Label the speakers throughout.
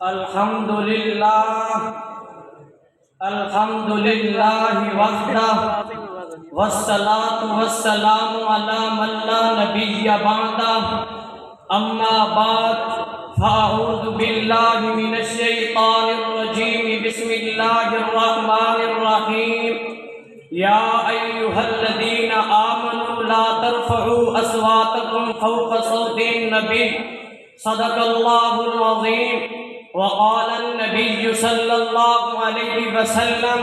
Speaker 1: الحمدللہ وحدہ والصلاة والسلام علی من لا نبی بعدہ اما بعد فاعوذ باللہ من الشیطان الرجیم بسم اللہ الرحمن الرحیم یا ایہا الذین آمنوا لا ترفعوا اصواتکم فوق صوت النبی صدق اللہ العظیم وقال النبی صلی اللہ علیہ وسلم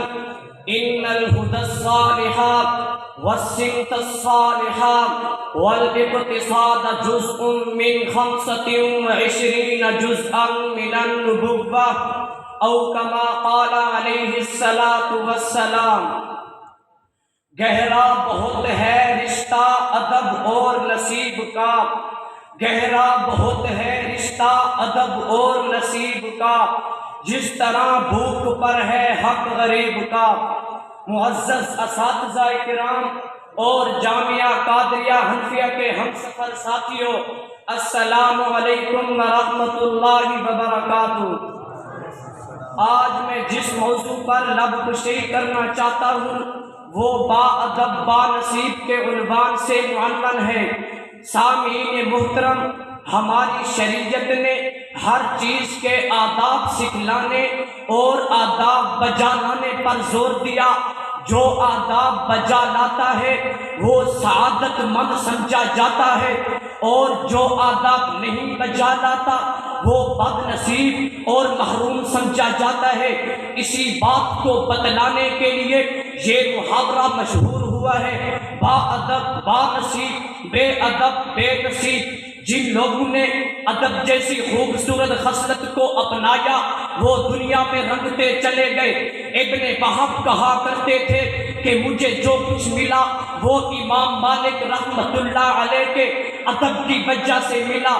Speaker 1: ان الہدى الصالحات والسمت الصالحات والاقتصاد جزء من 25 جزءا من النبوة او کما قال علیہ الصلاة والسلام۔ گہرا بہت ہے رشتہ ادب اور نصیب کا، گہرا بہت ہے رشتہ ادب اور نصیب کا، جس طرح بھوک پر ہے حق غریب کا۔ معزز اساتذہ کرام اور جامعہ قادریہ حنفیہ کے ہم سفر ساتھیوں، السلام علیکم ورحمۃ اللہ وبرکاتہ۔ آج میں جس موضوع پر لب کشی کرنا چاہتا ہوں وہ با ادب با نصیب کے عنوان سے معنون ہے۔ سامعین محترم، ہماری شریعت نے ہر چیز کے آداب سکھلانے اور آداب بجا لانے پر زور دیا۔ جو آداب بجا لاتا ہے وہ سعادت مند سمجھا جاتا ہے، اور جو آداب نہیں بجا لاتا وہ بد نصیب اور محروم سمجھا جاتا ہے۔ اسی بات کو بتلانے کے لیے یہ محاورہ مشہور ہوا ہے، با ادب با نصیب، بے ادب بے نصیب۔ جن لوگوں نے ادب جیسی خوبصورت خصلت کو اپنایا وہ دنیا میں رنگتے چلے گئے۔ ابن وہب کہا کرتے تھے کہ مجھے جو کچھ ملا وہ امام مالک رحمۃ اللہ علیہ کے ادب کی وجہ سے ملا۔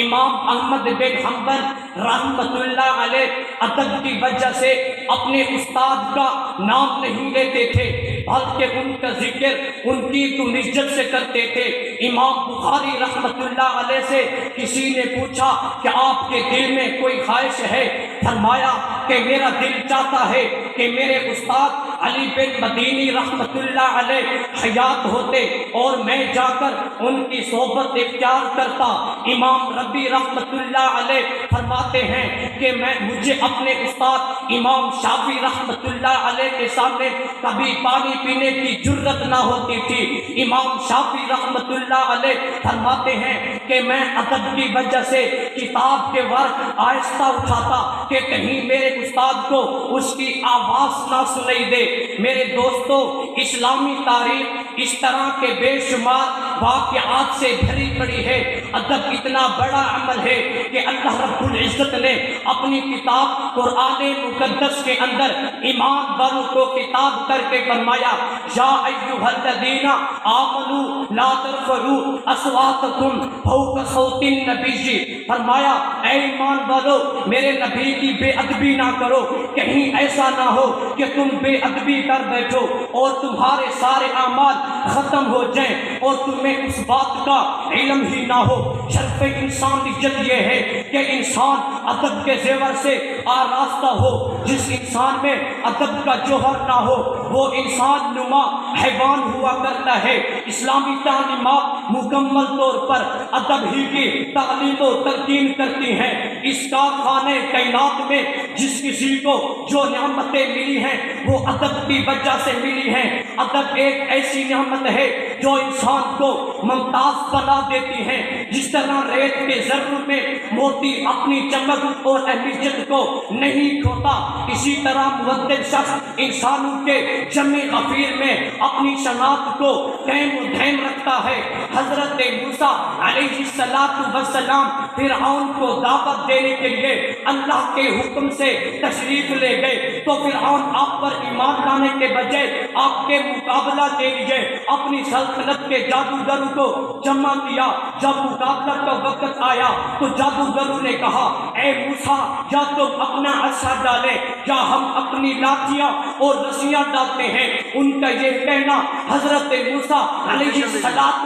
Speaker 1: امام احمد بن حنبل رحمۃ اللہ علیہ ادب کی وجہ سے اپنے استاد کا نام نہیں لیتے تھے بلکہ ان کا ذکر ان کی تو نسبت سے کرتے تھے۔ امام بخاری رحمۃ اللہ علیہ سے کسی نے پوچھا کہ آپ کے دل میں کوئی خواہش ہے؟ فرمایا کہ میرا دل چاہتا ہے کہ میرے استاد علی بن مدینی رحمۃ اللہ علیہ حیات ہوتے اور میں جا کر ان کی صحبت اختیار کرتا۔ امام ربی رحمۃ اللہ علیہ فرماتے ہیں کہ مجھے اپنے استاد امام شافعی رحمۃ اللہ علیہ کے سامنے کبھی پانی پینے کی جرت نہ ہوتی تھی۔ امام شافعی رحمۃ اللہ علیہ فرماتے ہیں کہ میں ادب کی وجہ سے کتاب کے ورق آہستہ اٹھاتا کہ کہیں میرے استاد کو اس کی آواز نہ سنائی دے۔ میرے دوستو، اسلامی تاریخ اس طرح کے بے شمار واقعات سے بھری پڑی ہے۔ ادب اتنا بڑا عمل ہے کہ اللہ رب العزت نے اپنی کتاب قرآن مقدس کے اندر ایمان والوں کو خطاب کر کے فرمایا یا ایھا الذین آمنوا لا ترفعوا اصواتکم فوق صوت النبی، فرمایا اے ایمان والو میرے نبی کی بے ادبی نہ کرو، کہیں ایسا نہ ہو کہ تم بے ادبی کر بیٹھو اور تمہارے سارے اعمال ختم ہو جائیں اور تمہیں اس بات کا علم ہی نہ ہو۔ شرف انسانیت یہ ہے کہ انسان ادب کے زیور سے آراستہ ہو۔ جس انسان میں ادب کا جوہر نہ ہو وہ انسان نما حیوان ہوا کرتا ہے۔ اسلامی تعلیمات مکمل طور پر ادب ہی کی تعلیم و تلقین کرتی ہیں۔ اس کا خانہ کائنات میں جس کسی کو جو نعمتیں ملی ہیں وہ ادب کی وجہ سے ملی ہیں۔ ادب ایک ایسی نعمت ہے جو انسان کو ممتاز بنا دیتی ہے۔ جس طرح ریت کے ذروں میں موتی اپنی چمک اور اہمیت کو نہیں کھوتا، اسی طرح مؤدب شخص انسانوں کے جمع غفیر میں اپنی شناخت کو قائم و دائم رکھتا ہے۔ حضرت موسیٰ علیہ السلام فرعون کو دعوت دینے کے لیے اللہ کے حکم سے تشریف لے گئے تو فرعون آپ پر ایمان لانے کے بجائے آپ کے مقابلہ کے لیے اپنی سلطنت کے جادوگروں کو جمع کیا۔ جب مقابلہ کا وقت آیا تو جادوگروں نے کہا اے موسیٰ یا تم اپنا عصا ڈالے یا ہم اپنی لاٹھیاں اور رسیاں ڈالتے ہیں۔ ان کا یہ کہنا حضرت موسیٰ علیہ السلام